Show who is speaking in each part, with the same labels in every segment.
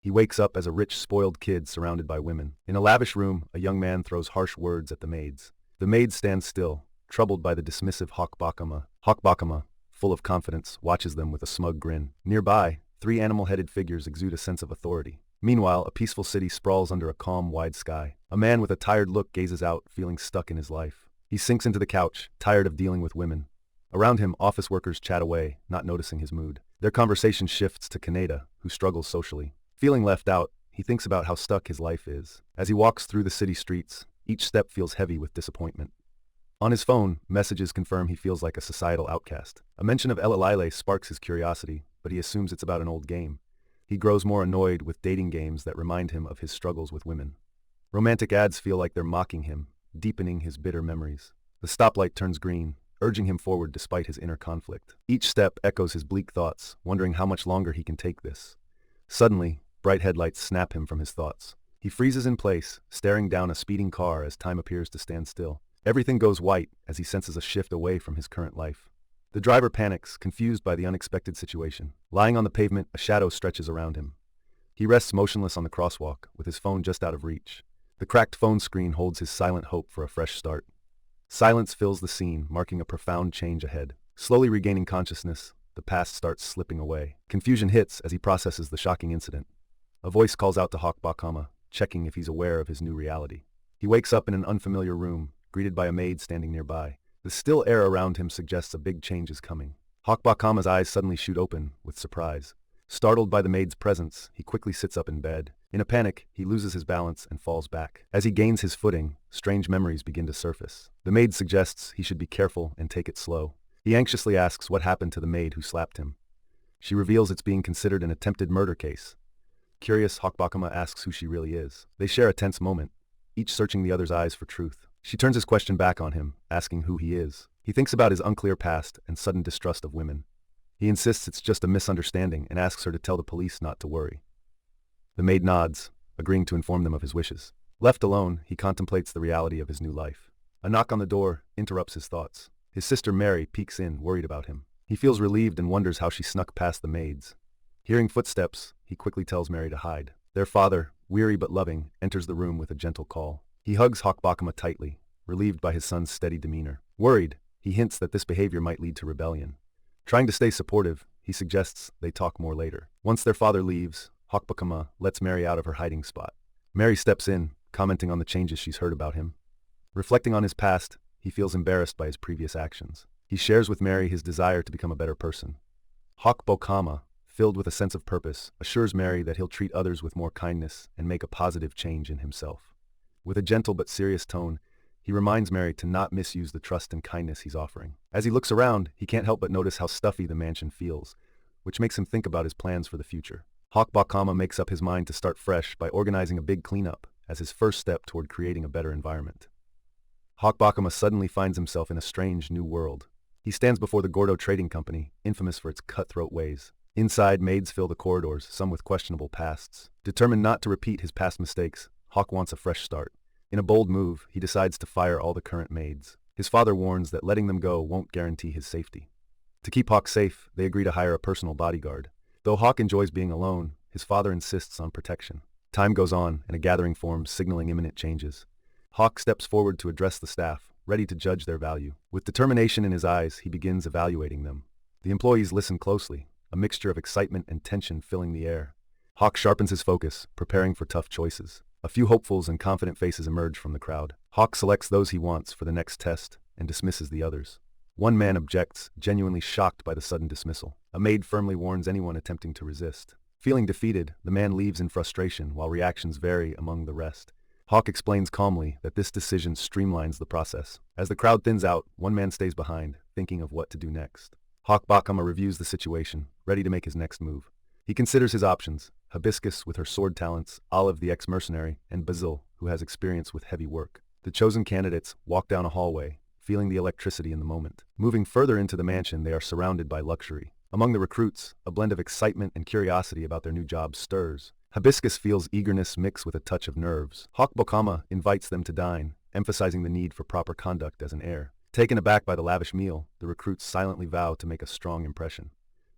Speaker 1: He wakes up as a rich, spoiled kid surrounded by women. In a lavish room, a young man throws harsh words at the maids. The maids stand still, troubled by the dismissive Hawk-Bakama. Hawk-Bakama, full of confidence, watches them with a smug grin. Nearby, three animal-headed figures exude a sense of authority. Meanwhile, a peaceful city sprawls under a calm, wide sky. A man with a tired look gazes out, feeling stuck in his life. He sinks into the couch, tired of dealing with women. Around him, office workers chat away, not noticing his mood. Their conversation shifts to Kaneda, who struggles socially. Feeling left out, he thinks about how stuck his life is. As he walks through the city streets, each step feels heavy with disappointment. On his phone, messages confirm he feels like a societal outcast. A mention of Elalile sparks his curiosity, but he assumes it's about an old game. He grows more annoyed with dating games that remind him of his struggles with women. Romantic ads feel like they're mocking him, deepening his bitter memories. The stoplight turns green, urging him forward despite his inner conflict. Each step echoes his bleak thoughts, wondering how much longer he can take this. Suddenly, bright headlights snap him from his thoughts. He freezes in place, staring down a speeding car as time appears to stand still. Everything goes white as he senses a shift away from his current life. The driver panics, confused by the unexpected situation. Lying on the pavement, a shadow stretches around him. He rests motionless on the crosswalk, with his phone just out of reach. The cracked phone screen holds his silent hope for a fresh start. Silence fills the scene, marking a profound change ahead. Slowly regaining consciousness, the past starts slipping away. Confusion hits as he processes the shocking incident. A voice calls out to Hawk-Bakama, checking if he's aware of his new reality. He wakes up in an unfamiliar room, greeted by a maid standing nearby. The still air around him suggests a big change is coming. Hawk-Bakama's eyes suddenly shoot open, with surprise. Startled by the maid's presence, he quickly sits up in bed. In a panic, he loses his balance and falls back. As he gains his footing, strange memories begin to surface. The maid suggests he should be careful and take it slow. He anxiously asks what happened to the maid who slapped him. She reveals it's being considered an attempted murder case. Curious, Hawk-Bakama asks who she really is. They share a tense moment, each searching the other's eyes for truth. She turns his question back on him, asking who he is. He thinks about his unclear past and sudden distrust of women. He insists it's just a misunderstanding and asks her to tell the police not to worry. The maid nods, agreeing to inform them of his wishes. Left alone, he contemplates the reality of his new life. A knock on the door interrupts his thoughts. His sister Mary peeks in, worried about him. He feels relieved and wonders how she snuck past the maids. Hearing footsteps, he quickly tells Mary to hide. Their father, weary but loving, enters the room with a gentle call. He hugs Hawk-Bakama tightly, relieved by his son's steady demeanor. Worried, he hints that this behavior might lead to rebellion. Trying to stay supportive, he suggests they talk more later. Once their father leaves, Hawk-Bakama lets Mary out of her hiding spot. Mary steps in, commenting on the changes she's heard about him. Reflecting on his past, he feels embarrassed by his previous actions. He shares with Mary his desire to become a better person. Hawk-Bakama, filled with a sense of purpose, assures Mary that he'll treat others with more kindness and make a positive change in himself. With a gentle but serious tone, he reminds Mary to not misuse the trust and kindness he's offering. As he looks around, he can't help but notice how stuffy the mansion feels, which makes him think about his plans for the future. Hawk-Bakama makes up his mind to start fresh by organizing a big cleanup as his first step toward creating a better environment. Hawk-Bakama suddenly finds himself in a strange new world. He stands before the Gordo Trading Company, infamous for its cutthroat ways. Inside, maids fill the corridors, some with questionable pasts. Determined not to repeat his past mistakes, Hawk wants a fresh start. In a bold move, he decides to fire all the current maids. His father warns that letting them go won't guarantee his safety. To keep Hawk safe, they agree to hire a personal bodyguard. Though Hawk enjoys being alone, his father insists on protection. Time goes on, and a gathering forms, signaling imminent changes. Hawk steps forward to address the staff, ready to judge their value. With determination in his eyes, he begins evaluating them. The employees listen closely, a mixture of excitement and tension filling the air. Hawk sharpens his focus, preparing for tough choices. A few hopefuls and confident faces emerge from the crowd. Hawk selects those he wants for the next test and dismisses the others. One man objects, genuinely shocked by the sudden dismissal. A maid firmly warns anyone attempting to resist. Feeling defeated, the man leaves in frustration while reactions vary among the rest. Hawk explains calmly that this decision streamlines the process. As the crowd thins out, one man stays behind, thinking of what to do next. Hawk-Bakama reviews the situation, ready to make his next move. He considers his options: Hibiscus with her sword talents, Olive the ex-mercenary, and Basil, who has experience with heavy work. The chosen candidates walk down a hallway, feeling the electricity in the moment. Moving further into the mansion, they are surrounded by luxury. Among the recruits, a blend of excitement and curiosity about their new jobs stirs. Hibiscus feels eagerness mixed with a touch of nerves. Hawk-Bakama invites them to dine, emphasizing the need for proper conduct as an heir. Taken aback by the lavish meal, the recruits silently vow to make a strong impression.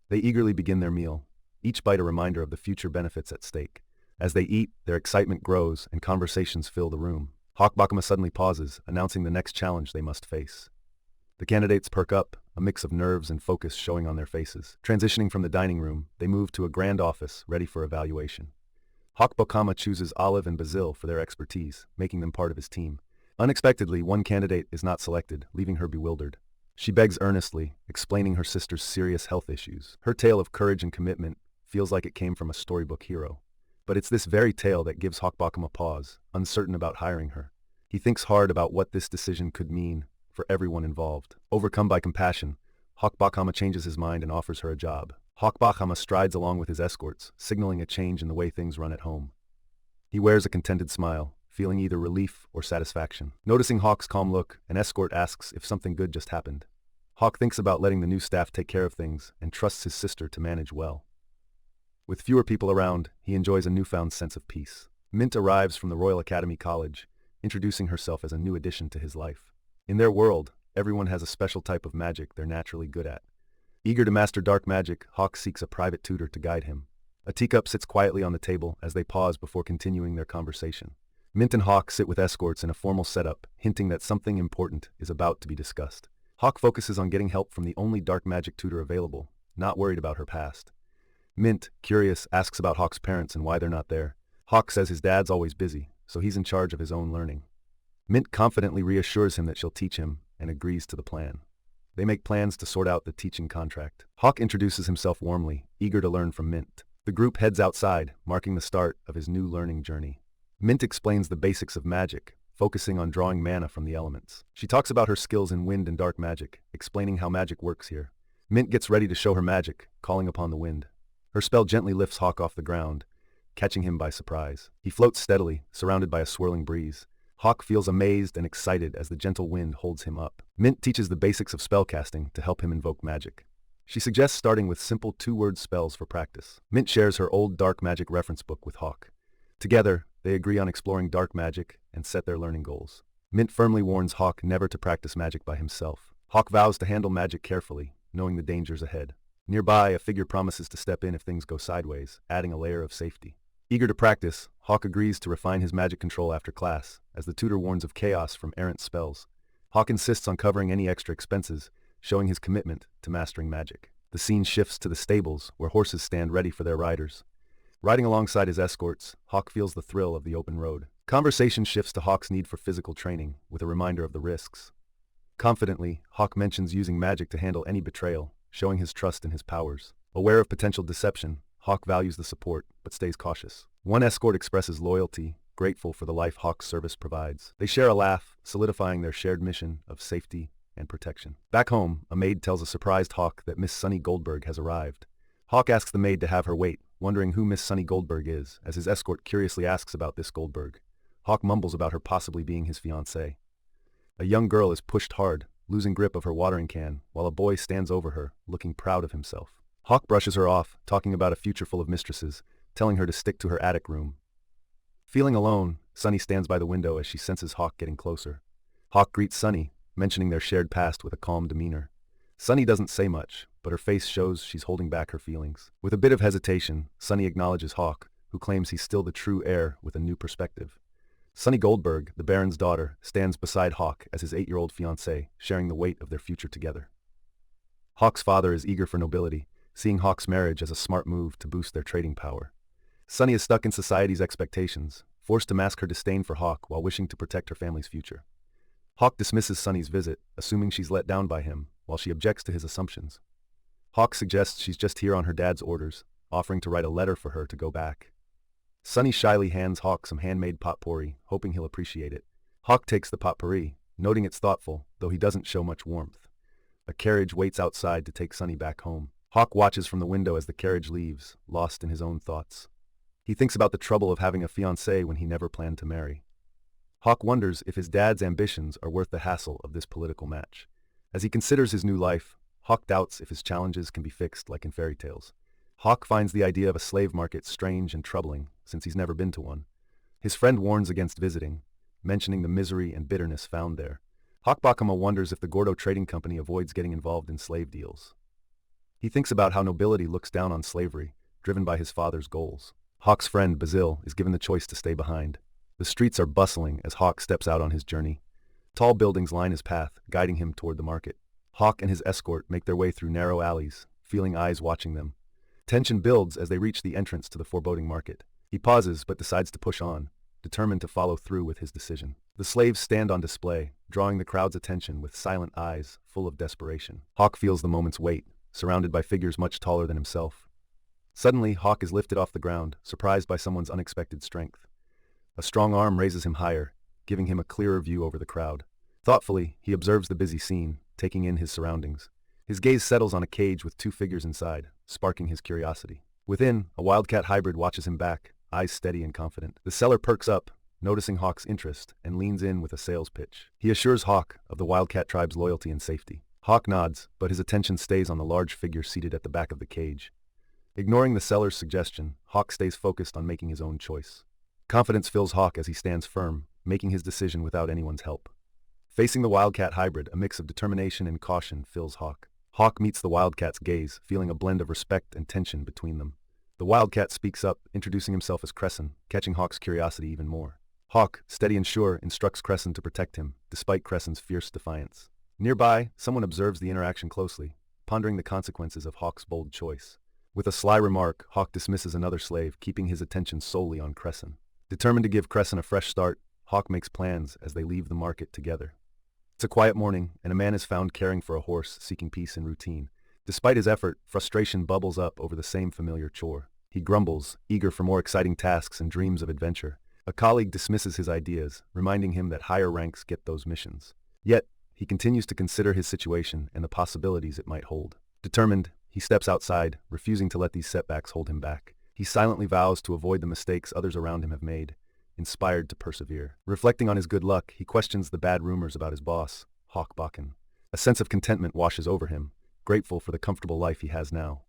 Speaker 1: They eagerly begin their meal, each bite a reminder of the future benefits at stake. As they eat, their excitement grows and conversations fill the room. Hawk suddenly pauses, announcing the next challenge they must face. The candidates perk up, a mix of nerves and focus showing on their faces. Transitioning from the dining room, they move to a grand office, ready for evaluation. Hawk chooses Olive and Basil for their expertise, making them part of his team. Unexpectedly, one candidate is not selected, leaving her bewildered. She begs earnestly, explaining her sister's serious health issues. Her tale of courage and commitment feels like it came from a storybook hero. But it's this very tale that gives Hawk a pause, uncertain about hiring her. He thinks hard about what this decision could mean for everyone involved. Overcome by compassion, Hawk changes his mind and offers her a job. Hawk strides along with his escorts, signaling a change in the way things run at home. He wears a contented smile, feeling either relief or satisfaction. Noticing Hawk's calm look, an escort asks if something good just happened. Hawk thinks about letting the new staff take care of things and trusts his sister to manage well. With fewer people around, he enjoys a newfound sense of peace. Mint arrives from the Royal Academy College, introducing herself as a new addition to his life. In their world, everyone has a special type of magic they're naturally good at. Eager to master dark magic, Hawk seeks a private tutor to guide him. A teacup sits quietly on the table as they pause before continuing their conversation. Mint and Hawk sit with escorts in a formal setup, hinting that something important is about to be discussed. Hawk focuses on getting help from the only dark magic tutor available, not worried about her past. Mint, curious, asks about Hawk's parents and why they're not there. Hawk says his dad's always busy, so he's in charge of his own learning. Mint confidently reassures him that she'll teach him and agrees to the plan. They make plans to sort out the teaching contract. Hawk introduces himself warmly, eager to learn from Mint. The group heads outside, marking the start of his new learning journey. Mint explains the basics of magic, focusing on drawing mana from the elements. She talks about her skills in wind and dark magic, explaining how magic works here. Mint gets ready to show her magic, calling upon the wind. Her spell gently lifts Hawk off the ground, catching him by surprise. He floats steadily, surrounded by a swirling breeze. Hawk feels amazed and excited as the gentle wind holds him up. Mint teaches the basics of spellcasting to help him invoke magic. She suggests starting with simple two-word spells for practice. Mint shares her old dark magic reference book with Hawk. Together, they agree on exploring dark magic and set their learning goals. Mint firmly warns Hawk never to practice magic by himself. Hawk vows to handle magic carefully, knowing the dangers ahead. Nearby, a figure promises to step in if things go sideways, adding a layer of safety. Eager to practice, Hawk agrees to refine his magic control after class, as the tutor warns of chaos from errant spells. Hawk insists on covering any extra expenses, showing his commitment to mastering magic. The scene shifts to the stables, where horses stand ready for their riders. Riding alongside his escorts, Hawk feels the thrill of the open road. Conversation shifts to Hawk's need for physical training, with a reminder of the risks. Confidently, Hawk mentions using magic to handle any betrayal, showing his trust in his powers. Aware of potential deception, Hawk values the support, but stays cautious. One escort expresses loyalty, grateful for the life Hawk's service provides. They share a laugh, solidifying their shared mission of safety and protection. Back home, a maid tells a surprised Hawk that Miss Sunny Goldberg has arrived. Hawk asks the maid to have her wait, wondering who Miss Sunny Goldberg is, as his escort curiously asks about this Goldberg. Hawk mumbles about her possibly being his fiancée. A young girl is pushed hard, losing grip of her watering can, while a boy stands over her, looking proud of himself. Hawk brushes her off, talking about a future full of mistresses, telling her to stick to her attic room. Feeling alone, Sunny stands by the window as she senses Hawk getting closer. Hawk greets Sunny, mentioning their shared past with a calm demeanor. Sunny doesn't say much, but her face shows she's holding back her feelings. With a bit of hesitation, Sunny acknowledges Hawk, who claims he's still the true heir with a new perspective. Sunny Goldberg, the Baron's daughter, stands beside Hawk as his 8-year-old fiancé, sharing the weight of their future together. Hawk's father is eager for nobility, seeing Hawk's marriage as a smart move to boost their trading power. Sunny is stuck in society's expectations, forced to mask her disdain for Hawk while wishing to protect her family's future. Hawk dismisses Sunny's visit, assuming she's let down by him, while she objects to his assumptions. Hawk suggests she's just here on her dad's orders, offering to write a letter for her to go back. Sunny shyly hands Hawk some handmade potpourri, hoping he'll appreciate it. Hawk takes the potpourri, noting it's thoughtful, though he doesn't show much warmth. A carriage waits outside to take Sunny back home. Hawk watches from the window as the carriage leaves, lost in his own thoughts. He thinks about the trouble of having a fiancée when he never planned to marry. Hawk wonders if his dad's ambitions are worth the hassle of this political match. As he considers his new life, Hawk doubts if his challenges can be fixed like in fairy tales. Hawk finds the idea of a slave market strange and troubling, since he's never been to one. His friend warns against visiting, mentioning the misery and bitterness found there. Hawk wonders if the Gordo Trading Company avoids getting involved in slave deals. He thinks about how nobility looks down on slavery, driven by his father's goals. Hawk's friend, Basil, is given the choice to stay behind. The streets are bustling as Hawk steps out on his journey. Tall buildings line his path, guiding him toward the market. Hawk and his escort make their way through narrow alleys, feeling eyes watching them. Tension builds as they reach the entrance to the foreboding market. He pauses but decides to push on, determined to follow through with his decision. The slaves stand on display, drawing the crowd's attention with silent eyes full of desperation. Hawk feels the moment's weight, surrounded by figures much taller than himself. Suddenly, Hawk is lifted off the ground, surprised by someone's unexpected strength. A strong arm raises him higher, giving him a clearer view over the crowd. Thoughtfully, he observes the busy scene, taking in his surroundings. His gaze settles on a cage with two figures inside, sparking his curiosity. Within, a wildcat hybrid watches him back, eyes steady and confident. The seller perks up, noticing Hawk's interest, and leans in with a sales pitch. He assures Hawk of the wildcat tribe's loyalty and safety. Hawk nods, but his attention stays on the large figure seated at the back of the cage. Ignoring the seller's suggestion, Hawk stays focused on making his own choice. Confidence fills Hawk as he stands firm, making his decision without anyone's help. Facing the wildcat hybrid, a mix of determination and caution fills Hawk. Hawk meets the wildcat's gaze, feeling a blend of respect and tension between them. The wildcat speaks up, introducing himself as Crescent, catching Hawk's curiosity even more. Hawk, steady and sure, instructs Crescent to protect him, despite Crescent's fierce defiance. Nearby, someone observes the interaction closely, pondering the consequences of Hawk's bold choice. With a sly remark, Hawk dismisses another slave, keeping his attention solely on Crescent. Determined to give Crescent a fresh start, Hawk makes plans as they leave the market together. It's a quiet morning, and a man is found caring for a horse, seeking peace and routine. Despite his effort, frustration bubbles up over the same familiar chore. He grumbles, eager for more exciting tasks and dreams of adventure. A colleague dismisses his ideas, reminding him that higher ranks get those missions. Yet, he continues to consider his situation and the possibilities it might hold. Determined, he steps outside, refusing to let these setbacks hold him back. He silently vows to avoid the mistakes others around him have made, inspired to persevere. Reflecting on his good luck, he questions the bad rumors about his boss, Hawk Bakken. A sense of contentment washes over him, grateful for the comfortable life he has now.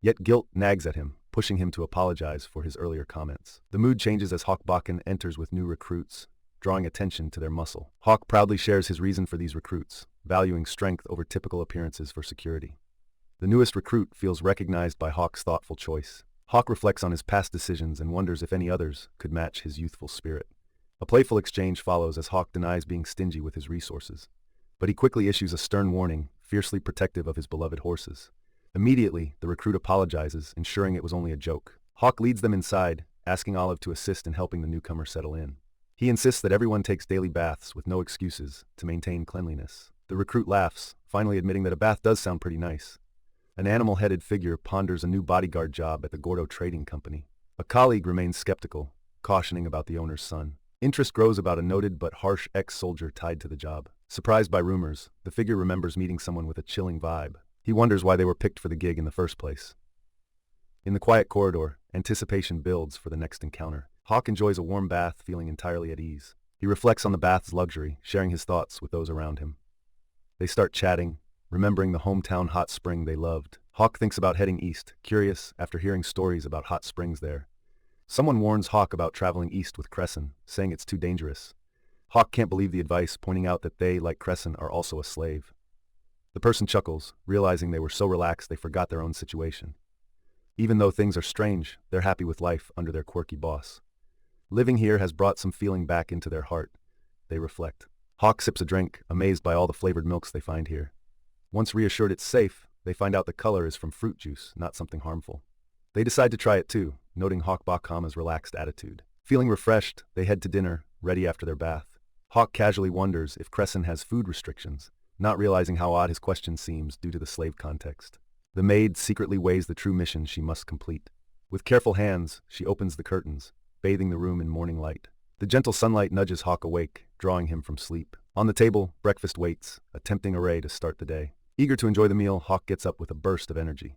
Speaker 1: Yet guilt nags at him, pushing him to apologize for his earlier comments. The mood changes as Hawk Bakken enters with new recruits, drawing attention to their muscle. Hawk proudly shares his reason for these recruits, valuing strength over typical appearances for security. The newest recruit feels recognized by Hawk's thoughtful choice. Hawk reflects on his past decisions and wonders if any others could match his youthful spirit. A playful exchange follows as Hawk denies being stingy with his resources. But he quickly issues a stern warning, fiercely protective of his beloved horses. Immediately, the recruit apologizes, ensuring it was only a joke. Hawk leads them inside, asking Olive to assist in helping the newcomer settle in. He insists that everyone takes daily baths with no excuses to maintain cleanliness. The recruit laughs, finally admitting that a bath does sound pretty nice. An animal-headed figure ponders a new bodyguard job at the Gordo Trading Company. A colleague remains skeptical, cautioning about the owner's son. Interest grows about a noted but harsh ex-soldier tied to the job. Surprised by rumors, the figure remembers meeting someone with a chilling vibe. He wonders why they were picked for the gig in the first place. In the quiet corridor, anticipation builds for the next encounter. Hawk enjoys a warm bath, feeling entirely at ease. He reflects on the bath's luxury, sharing his thoughts with those around him. They start chatting, remembering the hometown hot spring they loved. Hawk thinks about heading east, curious after hearing stories about hot springs there. Someone warns Hawk about traveling east with Crescent, saying it's too dangerous. Hawk can't believe the advice, pointing out that they, like Crescent, are also a slave. The person chuckles, realizing they were so relaxed they forgot their own situation. Even though things are strange, they're happy with life under their quirky boss. Living here has brought some feeling back into their heart, they reflect. Hawk sips a drink, amazed by all the flavored milks they find here. Once reassured it's safe, they find out the color is from fruit juice, not something harmful. They decide to try it too, noting Hawk Bakkama's relaxed attitude. Feeling refreshed, they head to dinner, ready after their bath. Hawk casually wonders if Crescent has food restrictions, not realizing how odd his question seems due to the slave context. The maid secretly weighs the true mission she must complete. With careful hands, she opens the curtains, bathing the room in morning light. The gentle sunlight nudges Hawk awake, drawing him from sleep. On the table, breakfast waits, a tempting array to start the day. Eager to enjoy the meal, Hawk gets up with a burst of energy.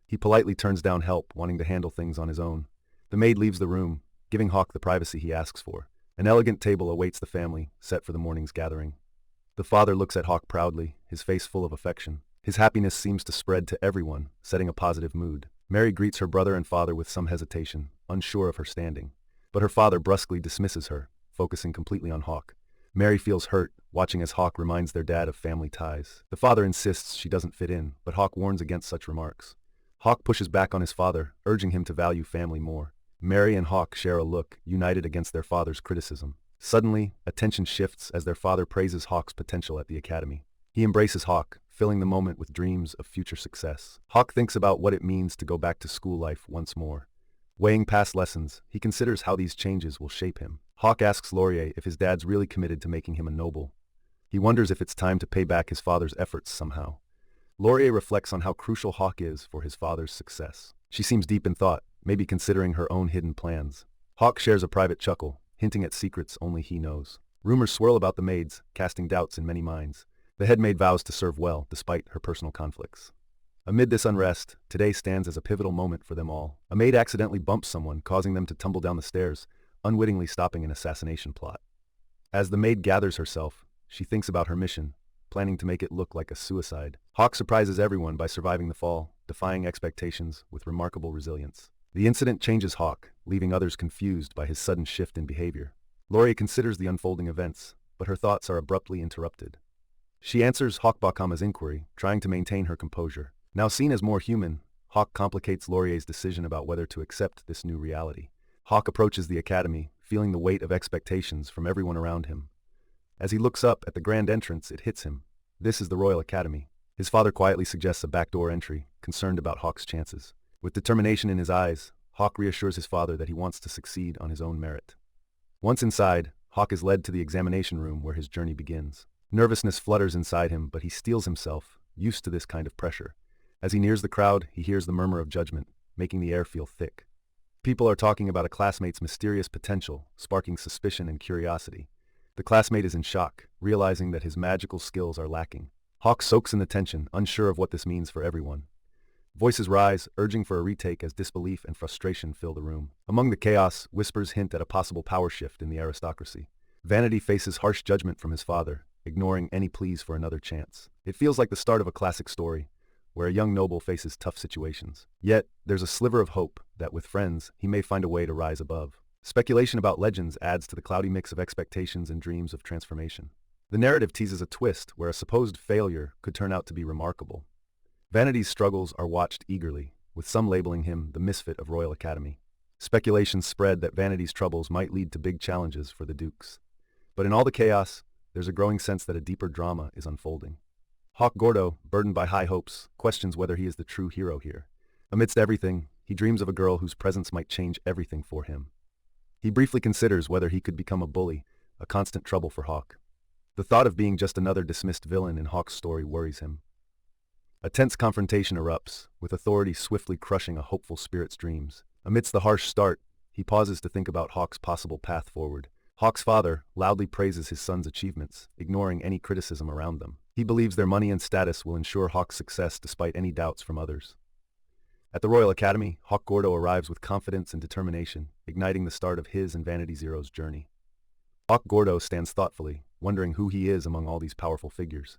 Speaker 1: He politely turns down help, wanting to handle things on his own. The maid leaves the room, giving Hawk the privacy he asks for. An elegant table awaits the family, set for the morning's gathering. The father looks at Hawk proudly, his face full of affection. His happiness seems to spread to everyone, setting a positive mood. Mary greets her brother and father with some hesitation, unsure of her standing. But her father brusquely dismisses her, focusing completely on Hawk. Mary feels hurt, watching as Hawk reminds their dad of family ties. The father insists she doesn't fit in, but Hawk warns against such remarks. Hawk pushes back on his father, urging him to value family more. Mary and Hawk share a look, united against their father's criticism. Suddenly, attention shifts as their father praises Hawk's potential at the academy. He embraces Hawk, filling the moment with dreams of future success. Hawk thinks about what it means to go back to school life once more. Weighing past lessons, he considers how these changes will shape him. Hawk asks Laurier if his dad's really committed to making him a noble. He wonders if it's time to pay back his father's efforts somehow. Laurier reflects on how crucial Hawk is for his father's success. She seems deep in thought, maybe considering her own hidden plans. Hawk shares a private chuckle, hinting at secrets only he knows. Rumors swirl about the maids, casting doubts in many minds. The head maid vows to serve well, despite her personal conflicts. Amid this unrest, today stands as a pivotal moment for them all. A maid accidentally bumps someone, causing them to tumble down the stairs, unwittingly stopping an assassination plot. As the maid gathers herself, she thinks about her mission, planning to make it look like a suicide. Hawk surprises everyone by surviving the fall, defying expectations with remarkable resilience. The incident changes Hawk, leaving others confused by his sudden shift in behavior. Laurier considers the unfolding events, but her thoughts are abruptly interrupted. She answers Hawk-Bakama's inquiry, trying to maintain her composure. Now seen as more human, Hawk complicates Laurier's decision about whether to accept this new reality. Hawk approaches the academy, feeling the weight of expectations from everyone around him. As he looks up at the grand entrance, it hits him. This is the Royal Academy. His father quietly suggests a backdoor entry, concerned about Hawk's chances. With determination in his eyes, Hawk reassures his father that he wants to succeed on his own merit. Once inside, Hawk is led to the examination room where his journey begins. Nervousness flutters inside him, but he steels himself, used to this kind of pressure. As he nears the crowd, he hears the murmur of judgment, making the air feel thick. People are talking about a classmate's mysterious potential, sparking suspicion and curiosity. The classmate is in shock, realizing that his magical skills are lacking. Hawk soaks in the tension, unsure of what this means for everyone. Voices rise, urging for a retake as disbelief and frustration fill the room. Among the chaos, whispers hint at a possible power shift in the aristocracy. Vanity faces harsh judgment from his father, ignoring any pleas for another chance. It feels like the start of a classic story, where a young noble faces tough situations. Yet, there's a sliver of hope that with friends, he may find a way to rise above. Speculation about legends adds to the cloudy mix of expectations and dreams of transformation. The narrative teases a twist where a supposed failure could turn out to be remarkable. Vanity's struggles are watched eagerly, with some labeling him the misfit of Royal Academy. Speculations spread that Vanity's troubles might lead to big challenges for the Dukes. But in all the chaos, there's a growing sense that a deeper drama is unfolding. Hawk Gordo, burdened by high hopes, questions whether he is the true hero here. Amidst everything, he dreams of a girl whose presence might change everything for him. He briefly considers whether he could become a bully, a constant trouble for Hawk. The thought of being just another dismissed villain in Hawk's story worries him. A tense confrontation erupts, with authority swiftly crushing a hopeful spirit's dreams. Amidst the harsh start, he pauses to think about Hawk's possible path forward. Hawk's father loudly praises his son's achievements, ignoring any criticism around them. He believes their money and status will ensure Hawk's success despite any doubts from others. At the Royal Academy, Hawk Gordo arrives with confidence and determination, igniting the start of his and Vanity Zero's journey. Hawk Gordo stands thoughtfully, wondering who he is among all these powerful figures.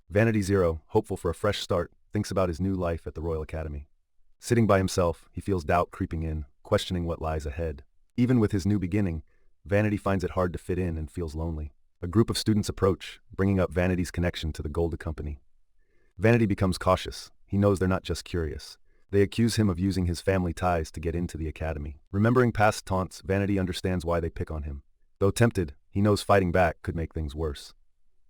Speaker 1: Vanity Zero, hopeful for a fresh start, thinks about his new life at the Royal Academy. Sitting by himself, he feels doubt creeping in, questioning what lies ahead. Even with his new beginning, Vanity finds it hard to fit in and feels lonely. A group of students approach, bringing up Vanity's connection to the Golda Company. Vanity becomes cautious. He knows they're not just curious. They accuse him of using his family ties to get into the academy. Remembering past taunts, Vanity understands why they pick on him. Though tempted, he knows fighting back could make things worse.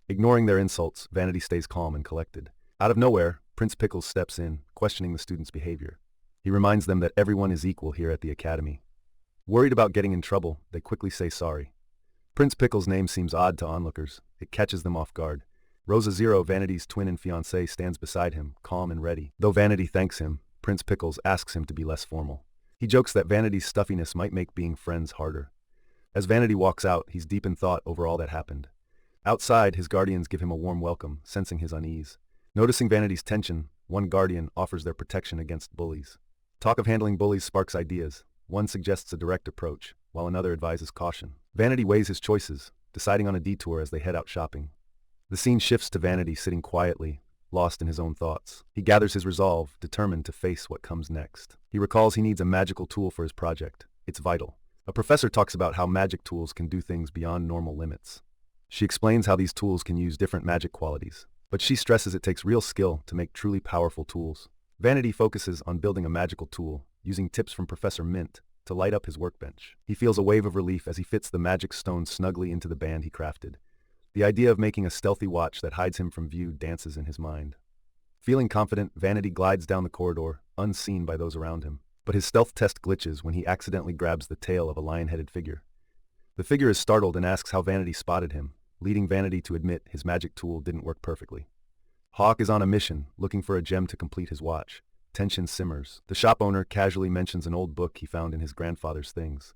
Speaker 1: Ignoring their insults, Vanity stays calm and collected. Out of nowhere, Prince Pickles steps in, questioning the students' behavior. He reminds them that everyone is equal here at the academy. Worried about getting in trouble, they quickly say sorry. Prince Pickles' name seems odd to onlookers. It catches them off guard. Rosa Zero, Vanity's twin and fiancée, stands beside him, calm and ready. Though Vanity thanks him, Prince Pickles asks him to be less formal. He jokes that Vanity's stuffiness might make being friends harder. As Vanity walks out, he's deep in thought over all that happened. Outside, his guardians give him a warm welcome, sensing his unease. Noticing Vanity's tension, one guardian offers their protection against bullies. Talk of handling bullies sparks ideas. One suggests a direct approach, while another advises caution. Vanity weighs his choices, deciding on a detour as they head out shopping. The scene shifts to Vanity sitting quietly, lost in his own thoughts. He gathers his resolve, determined to face what comes next. He recalls he needs a magical tool for his project. It's vital. A professor talks about how magic tools can do things beyond normal limits. She explains how these tools can use different magic qualities, but she stresses it takes real skill to make truly powerful tools. Vanity focuses on building a magical tool, using tips from Professor Mint, to light up his workbench. He feels a wave of relief as he fits the magic stone snugly into the band he crafted. The idea of making a stealthy watch that hides him from view dances in his mind. Feeling confident, Vanity glides down the corridor, unseen by those around him. But his stealth test glitches when he accidentally grabs the tail of a lion-headed figure. The figure is startled and asks how Vanity spotted him, leading Vanity to admit his magic tool didn't work perfectly. Hawk is on a mission, looking for a gem to complete his watch. Tension simmers. The shop owner casually mentions an old book he found in his grandfather's things.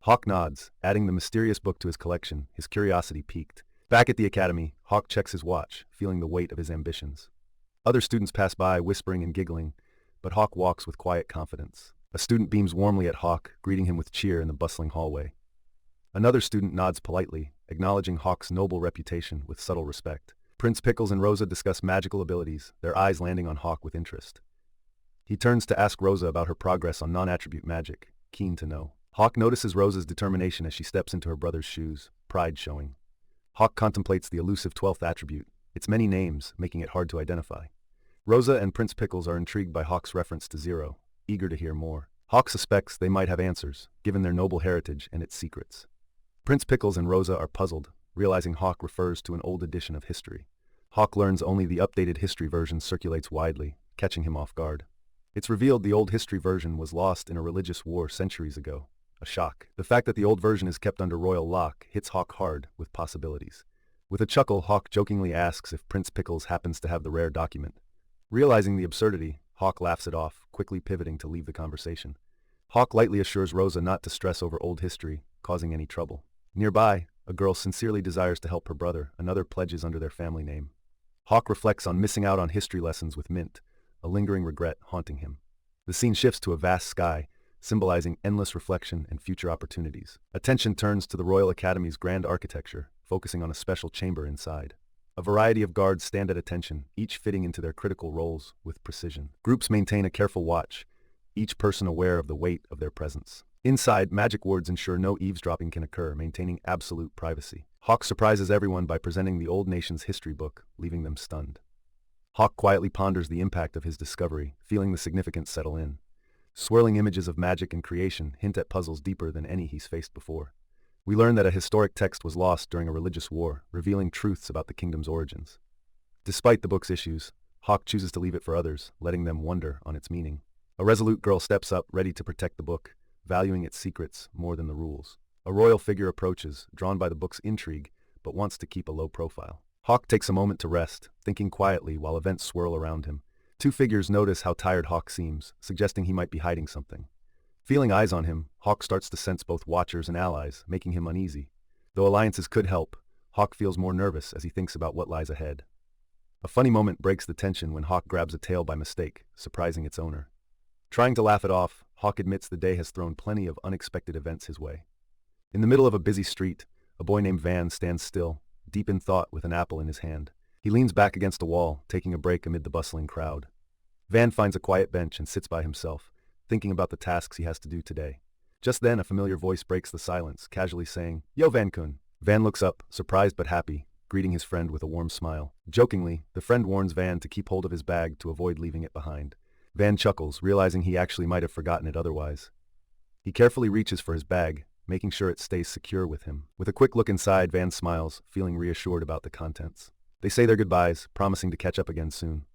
Speaker 1: Hawk nods, adding the mysterious book to his collection, his curiosity piqued. Back at the academy, Hawk checks his watch, feeling the weight of his ambitions. Other students pass by, whispering and giggling, but Hawk walks with quiet confidence. A student beams warmly at Hawk, greeting him with cheer in the bustling hallway. Another student nods politely, acknowledging Hawk's noble reputation with subtle respect. Prince Pickles and Rosa discuss magical abilities, their eyes landing on Hawk with interest. He turns to ask Rosa about her progress on non-attribute magic, keen to know. Hawk notices Rosa's determination as she steps into her brother's shoes, pride showing. Hawk contemplates the elusive 12th attribute, its many names making it hard to identify. Rosa and Prince Pickles are intrigued by Hawk's reference to Zero, eager to hear more. Hawk suspects they might have answers, given their noble heritage and its secrets. Prince Pickles and Rosa are puzzled, realizing Hawk refers to an old edition of history. Hawk learns only the updated history version circulates widely, catching him off guard. It's revealed the old history version was lost in a religious war centuries ago. A shock. The fact that the old version is kept under royal lock hits Hawk hard with possibilities. With a chuckle, Hawk jokingly asks if Prince Pickles happens to have the rare document. Realizing the absurdity, Hawk laughs it off, quickly pivoting to leave the conversation. Hawk lightly assures Rosa not to stress over old history, causing any trouble. Nearby, a girl sincerely desires to help her brother, another pledges under their family name. Hawk reflects on missing out on history lessons with Mint, a lingering regret haunting him. The scene shifts to a vast sky, symbolizing endless reflection and future opportunities. Attention turns to the Royal Academy's grand architecture, focusing on a special chamber inside. A variety of guards stand at attention, each fitting into their critical roles with precision. Groups maintain a careful watch, each person aware of the weight of their presence. Inside, magic wards ensure no eavesdropping can occur, maintaining absolute privacy. Hawk surprises everyone by presenting the old nation's history book, leaving them stunned. Hawk quietly ponders the impact of his discovery, feeling the significance settle in. Swirling images of magic and creation hint at puzzles deeper than any he's faced before. We learn that a historic text was lost during a religious war, revealing truths about the kingdom's origins. Despite the book's issues, Hawk chooses to leave it for others, letting them wonder on its meaning. A resolute girl steps up, ready to protect the book, valuing its secrets more than the rules. A royal figure approaches, drawn by the book's intrigue, but wants to keep a low profile. Hawk takes a moment to rest, thinking quietly while events swirl around him. Two figures notice how tired Hawk seems, suggesting he might be hiding something. Feeling eyes on him, Hawk starts to sense both watchers and allies, making him uneasy. Though alliances could help, Hawk feels more nervous as he thinks about what lies ahead. A funny moment breaks the tension when Hawk grabs a tail by mistake, surprising its owner. Trying to laugh it off, Hawk admits the day has thrown plenty of unexpected events his way. In the middle of a busy street, a boy named Van stands still, deep in thought with an apple in his hand. He leans back against a wall, taking a break amid the bustling crowd. Van finds a quiet bench and sits by himself, thinking about the tasks he has to do today. Just then, a familiar voice breaks the silence, casually saying, "Yo, Van-kun." Van looks up, surprised but happy, greeting his friend with a warm smile. Jokingly, the friend warns Van to keep hold of his bag to avoid leaving it behind. Van chuckles, realizing he actually might have forgotten it otherwise. He carefully reaches for his bag, making sure it stays secure with him. With a quick look inside, Van smiles, feeling reassured about the contents. They say their goodbyes, promising to catch up again soon.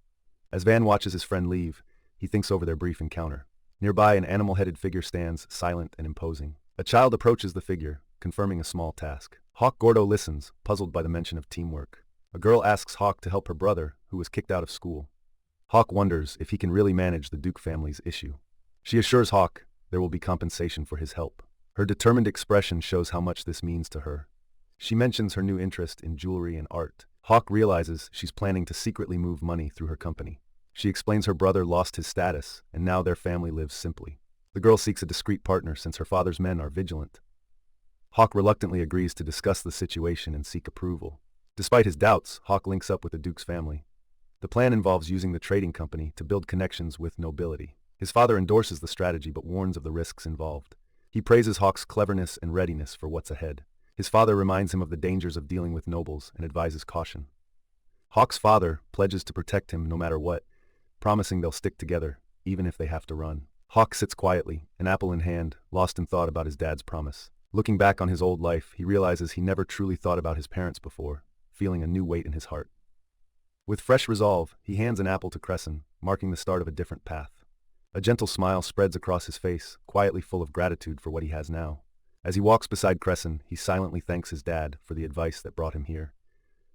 Speaker 1: As Van watches his friend leave, he thinks over their brief encounter. Nearby, an animal-headed figure stands, silent and imposing. A child approaches the figure, confirming a small task. Hawk Gordo listens, puzzled by the mention of teamwork. A girl asks Hawk to help her brother, who was kicked out of school. Hawk wonders if he can really manage the Duke family's issue. She assures Hawk there will be compensation for his help. Her determined expression shows how much this means to her. She mentions her new interest in jewelry and art. Hawk realizes she's planning to secretly move money through her company. She explains her brother lost his status, and now their family lives simply. The girl seeks a discreet partner since her father's men are vigilant. Hawk reluctantly agrees to discuss the situation and seek approval. Despite his doubts, Hawk links up with the Duke's family. The plan involves using the trading company to build connections with nobility. His father endorses the strategy but warns of the risks involved. He praises Hawk's cleverness and readiness for what's ahead. His father reminds him of the dangers of dealing with nobles and advises caution. Hawk's father pledges to protect him no matter what, promising they'll stick together, even if they have to run. Hawk sits quietly, an apple in hand, lost in thought about his dad's promise. Looking back on his old life, he realizes he never truly thought about his parents before, feeling a new weight in his heart. With fresh resolve, he hands an apple to Crescent, marking the start of a different path. A gentle smile spreads across his face, quietly full of gratitude for what he has now. As he walks beside Crescent, he silently thanks his dad for the advice that brought him here.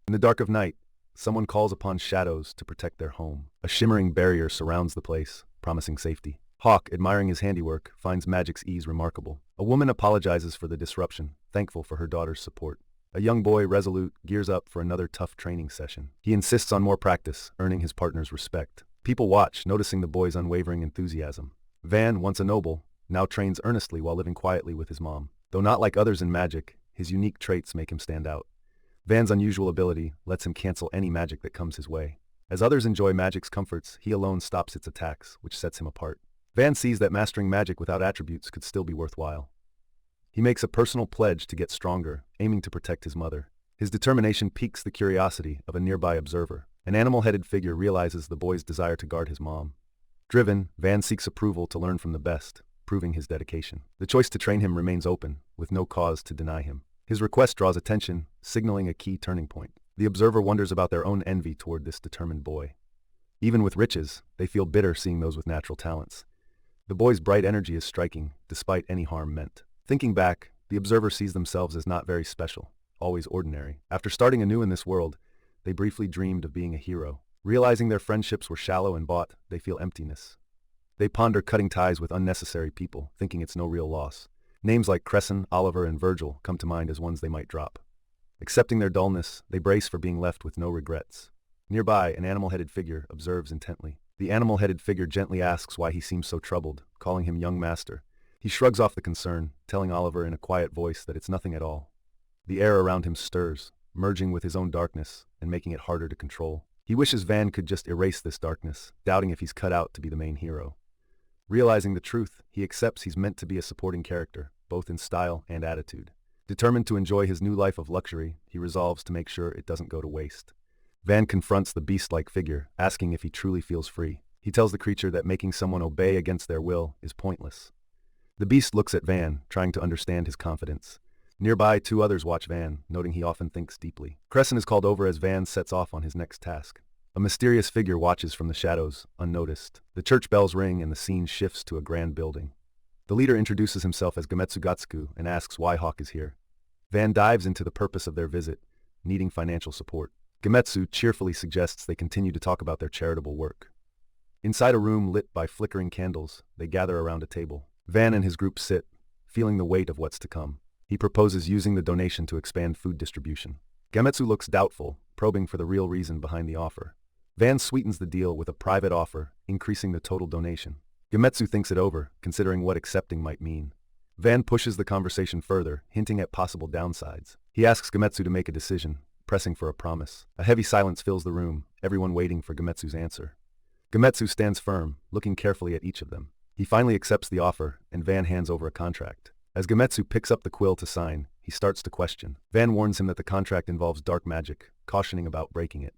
Speaker 1: In the dark of night, someone calls upon shadows to protect their home. A shimmering barrier surrounds the place, promising safety. Hawk, admiring his handiwork, finds magic's ease remarkable. A woman apologizes for the disruption, thankful for her daughter's support. A young boy, resolute, gears up for another tough training session. He insists on more practice, earning his partner's respect. People watch, noticing the boy's unwavering enthusiasm. Van, once a noble, now trains earnestly while living quietly with his mom. Though not like others in magic, his unique traits make him stand out. Van's unusual ability lets him cancel any magic that comes his way. As others enjoy magic's comforts, he alone stops its attacks, which sets him apart. Van sees that mastering magic without attributes could still be worthwhile. He makes a personal pledge to get stronger, aiming to protect his mother. His determination piques the curiosity of a nearby observer. An animal-headed figure realizes the boy's desire to guard his mom. Driven, Van seeks approval to learn from the best, proving his dedication. The choice to train him remains open, with no cause to deny him. His request draws attention, signaling a key turning point. The observer wonders about their own envy toward this determined boy. Even with riches, they feel bitter seeing those with natural talents. The boy's bright energy is striking, despite any harm meant. Thinking back, the observer sees themselves as not very special, always ordinary. After starting anew in this world, they briefly dreamed of being a hero. Realizing their friendships were shallow and bought, they feel emptiness. They ponder cutting ties with unnecessary people, thinking it's no real loss. Names like Crescent, Oliver, and Virgil come to mind as ones they might drop. Accepting their dullness, they brace for being left with no regrets. Nearby, an animal-headed figure observes intently. The animal-headed figure gently asks why he seems so troubled, calling him young master. He shrugs off the concern, telling Oliver in a quiet voice that it's nothing at all. The air around him stirs, merging with his own darkness and making it harder to control. He wishes Van could just erase this darkness, doubting if he's cut out to be the main hero. Realizing the truth, he accepts he's meant to be a supporting character, both in style and attitude. Determined to enjoy his new life of luxury, he resolves to make sure it doesn't go to waste. Van confronts the beast-like figure, asking if he truly feels free. He tells the creature that making someone obey against their will is pointless. The beast looks at Van, trying to understand his confidence. Nearby, two others watch Van, noting he often thinks deeply. Crescent is called over as Van sets off on his next task. A mysterious figure watches from the shadows, unnoticed. The church bells ring and the scene shifts to a grand building. The leader introduces himself as Gametsu Gatsuku and asks why Hawk is here. Van dives into the purpose of their visit, needing financial support. Gametsu cheerfully suggests they continue to talk about their charitable work. Inside a room lit by flickering candles, they gather around a table. Van and his group sit, feeling the weight of what's to come. He proposes using the donation to expand food distribution. Gametsu looks doubtful, probing for the real reason behind the offer. Van sweetens the deal with a private offer, increasing the total donation. Gametsu thinks it over, considering what accepting might mean. Van pushes the conversation further, hinting at possible downsides. He asks Gametsu to make a decision, pressing for a promise. A heavy silence fills the room, everyone waiting for Gametsu's answer. Gametsu stands firm, looking carefully at each of them. He finally accepts the offer, and Van hands over a contract. As Gametsu picks up the quill to sign, he starts to question. Van warns him that the contract involves dark magic, cautioning about breaking it.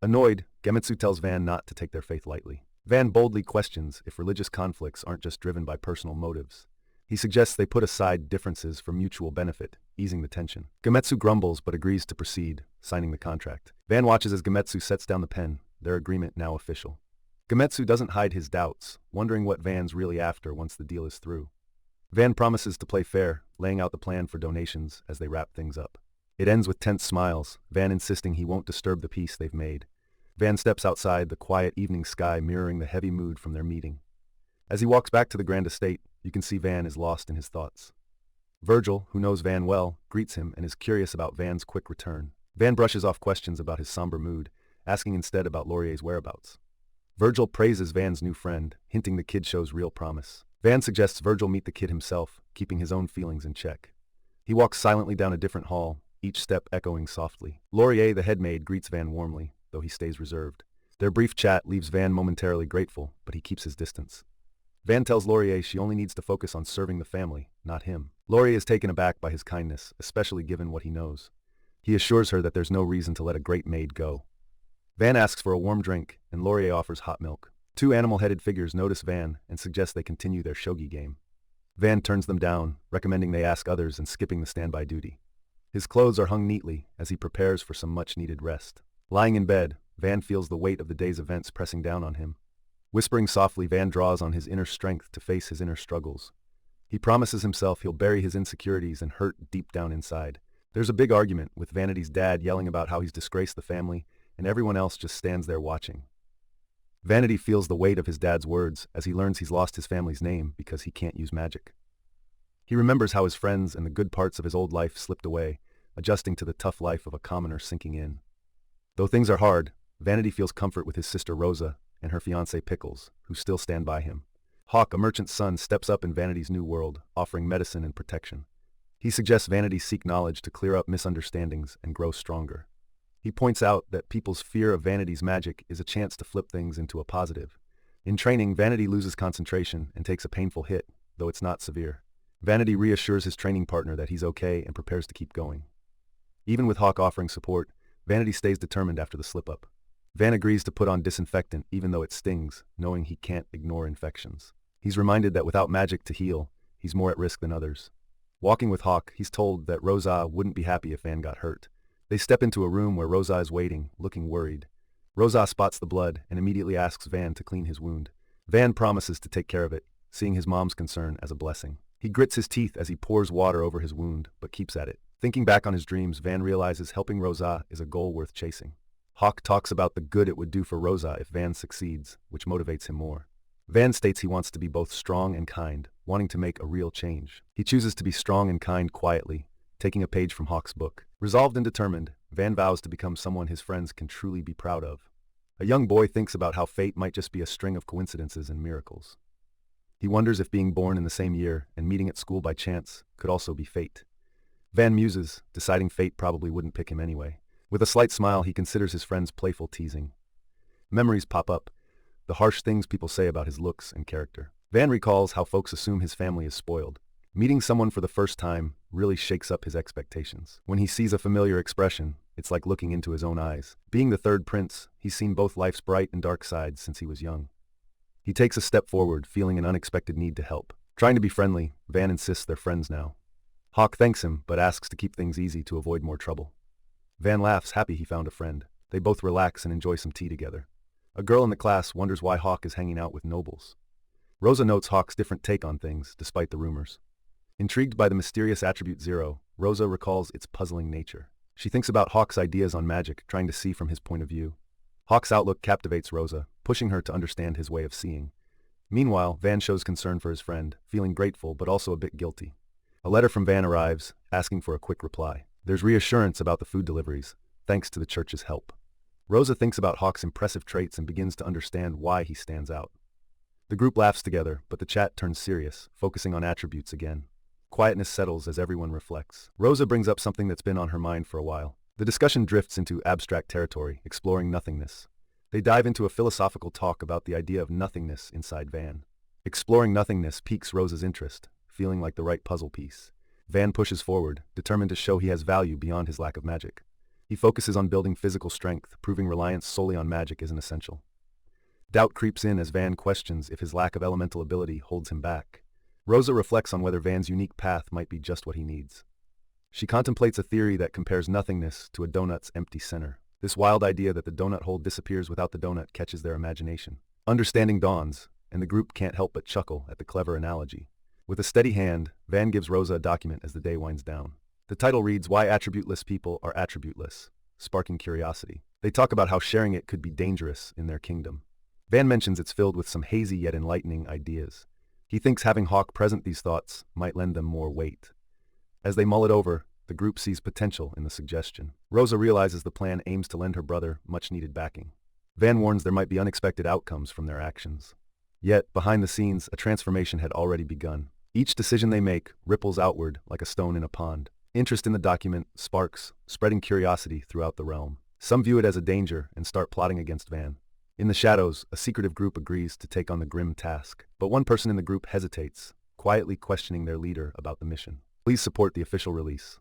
Speaker 1: Annoyed, Gametsu tells Van not to take their faith lightly. Van boldly questions if religious conflicts aren't just driven by personal motives. He suggests they put aside differences for mutual benefit, easing the tension. Gametsu grumbles but agrees to proceed, signing the contract. Van watches as Gametsu sets down the pen, their agreement now official. Gametsu doesn't hide his doubts, wondering what Van's really after once the deal is through. Van promises to play fair, laying out the plan for donations as they wrap things up. It ends with tense smiles, Van insisting he won't disturb the peace they've made. Van steps outside, the quiet evening sky mirroring the heavy mood from their meeting. As he walks back to the grand estate, you can see Van is lost in his thoughts. Virgil, who knows Van well, greets him and is curious about Van's quick return. Van brushes off questions about his somber mood, asking instead about Laurier's whereabouts. Virgil praises Van's new friend, hinting the kid shows real promise. Van suggests Virgil meet the kid himself, keeping his own feelings in check. He walks silently down a different hall, each step echoing softly. Laurier, the headmaid, greets Van warmly, though he stays reserved. Their brief chat leaves Van momentarily grateful, but he keeps his distance. Van tells Laurier she only needs to focus on serving the family, not him. Laurier is taken aback by his kindness, especially given what he knows. He assures her that there's no reason to let a great maid go. Van asks for a warm drink, and Laurier offers hot milk. Two animal-headed figures notice Van and suggest they continue their shogi game. Van turns them down, recommending they ask others and skipping the standby duty. His clothes are hung neatly as he prepares for some much-needed rest. Lying in bed, Van feels the weight of the day's events pressing down on him. Whispering softly, Van draws on his inner strength to face his inner struggles. He promises himself he'll bury his insecurities and hurt deep down inside. There's a big argument, with Vanity's dad yelling about how he's disgraced the family, and everyone else just stands there watching. Vanity feels the weight of his dad's words as he learns he's lost his family's name because he can't use magic. He remembers how his friends and the good parts of his old life slipped away, adjusting to the tough life of a commoner sinking in. Though things are hard, Vanity feels comfort with his sister Rosa and her fiancé Pickles, who still stand by him. Hawk, a merchant's son, steps up in Vanity's new world, offering medicine and protection. He suggests Vanity seek knowledge to clear up misunderstandings and grow stronger. He points out that people's fear of Vanity's magic is a chance to flip things into a positive. In training, Vanity loses concentration and takes a painful hit, though it's not severe. Vanity reassures his training partner that he's okay and prepares to keep going. Even with Hawk offering support, Vanity stays determined after the slip-up. Van agrees to put on disinfectant even though it stings, knowing he can't ignore infections. He's reminded that without magic to heal, he's more at risk than others. Walking with Hawk, he's told that Rosa wouldn't be happy if Van got hurt. They step into a room where Rosa is waiting, looking worried. Rosa spots the blood and immediately asks Van to clean his wound. Van promises to take care of it, seeing his mom's concern as a blessing. He grits his teeth as he pours water over his wound, but keeps at it. Thinking back on his dreams, Van realizes helping Rosa is a goal worth chasing. Hawk talks about the good it would do for Rosa if Van succeeds, which motivates him more. Van states he wants to be both strong and kind, wanting to make a real change. He chooses to be strong and kind quietly, taking a page from Hawk's book. Resolved and determined, Van vows to become someone his friends can truly be proud of. A young boy thinks about how fate might just be a string of coincidences and miracles. He wonders if being born in the same year and meeting at school by chance could also be fate. Van muses, deciding fate probably wouldn't pick him anyway. With a slight smile, he considers his friend's playful teasing. Memories pop up, the harsh things people say about his looks and character. Van recalls how folks assume his family is spoiled. Meeting someone for the first time really shakes up his expectations. When he sees a familiar expression, it's like looking into his own eyes. Being the third prince, he's seen both life's bright and dark sides since he was young. He takes a step forward, feeling an unexpected need to help. Trying to be friendly, Van insists they're friends now. Hawk thanks him, but asks to keep things easy to avoid more trouble. Van laughs, happy he found a friend. They both relax and enjoy some tea together. A girl in the class wonders why Hawk is hanging out with nobles. Rosa notes Hawk's different take on things, despite the rumors. Intrigued by the mysterious attribute Zero, Rosa recalls its puzzling nature. She thinks about Hawk's ideas on magic, trying to see from his point of view. Hawk's outlook captivates Rosa, pushing her to understand his way of seeing. Meanwhile, Van shows concern for his friend, feeling grateful but also a bit guilty. A letter from Van arrives, asking for a quick reply. There's reassurance about the food deliveries, thanks to the church's help. Rosa thinks about Hawk's impressive traits and begins to understand why he stands out. The group laughs together, but the chat turns serious, focusing on attributes again. Quietness settles as everyone reflects. Rosa brings up something that's been on her mind for a while. The discussion drifts into abstract territory, exploring nothingness. They dive into a philosophical talk about the idea of nothingness inside Van. Exploring nothingness piques Rosa's interest, feeling like the right puzzle piece. Van pushes forward, determined to show he has value beyond his lack of magic. He focuses on building physical strength, proving reliance solely on magic isn't essential. Doubt creeps in as Van questions if his lack of elemental ability holds him back. Rosa reflects on whether Van's unique path might be just what he needs. She contemplates a theory that compares nothingness to a donut's empty center. This wild idea that the donut hole disappears without the donut catches their imagination. Understanding dawns, and the group can't help but chuckle at the clever analogy. With a steady hand, Van gives Rosa a document as the day winds down. The title reads, Why Attributeless People Are Attributeless, sparking curiosity. They talk about how sharing it could be dangerous in their kingdom. Van mentions it's filled with some hazy yet enlightening ideas. He thinks having Hawk present these thoughts might lend them more weight. As they mull it over, the group sees potential in the suggestion. Rosa realizes the plan aims to lend her brother much-needed backing. Van warns there might be unexpected outcomes from their actions. Yet, behind the scenes, a transformation had already begun. Each decision they make ripples outward like a stone in a pond. Interest in the document sparks, spreading curiosity throughout the realm. Some view it as a danger and start plotting against Van. In the shadows, a secretive group agrees to take on the grim task. But one person in the group hesitates, quietly questioning their leader about the mission. Please support the official release.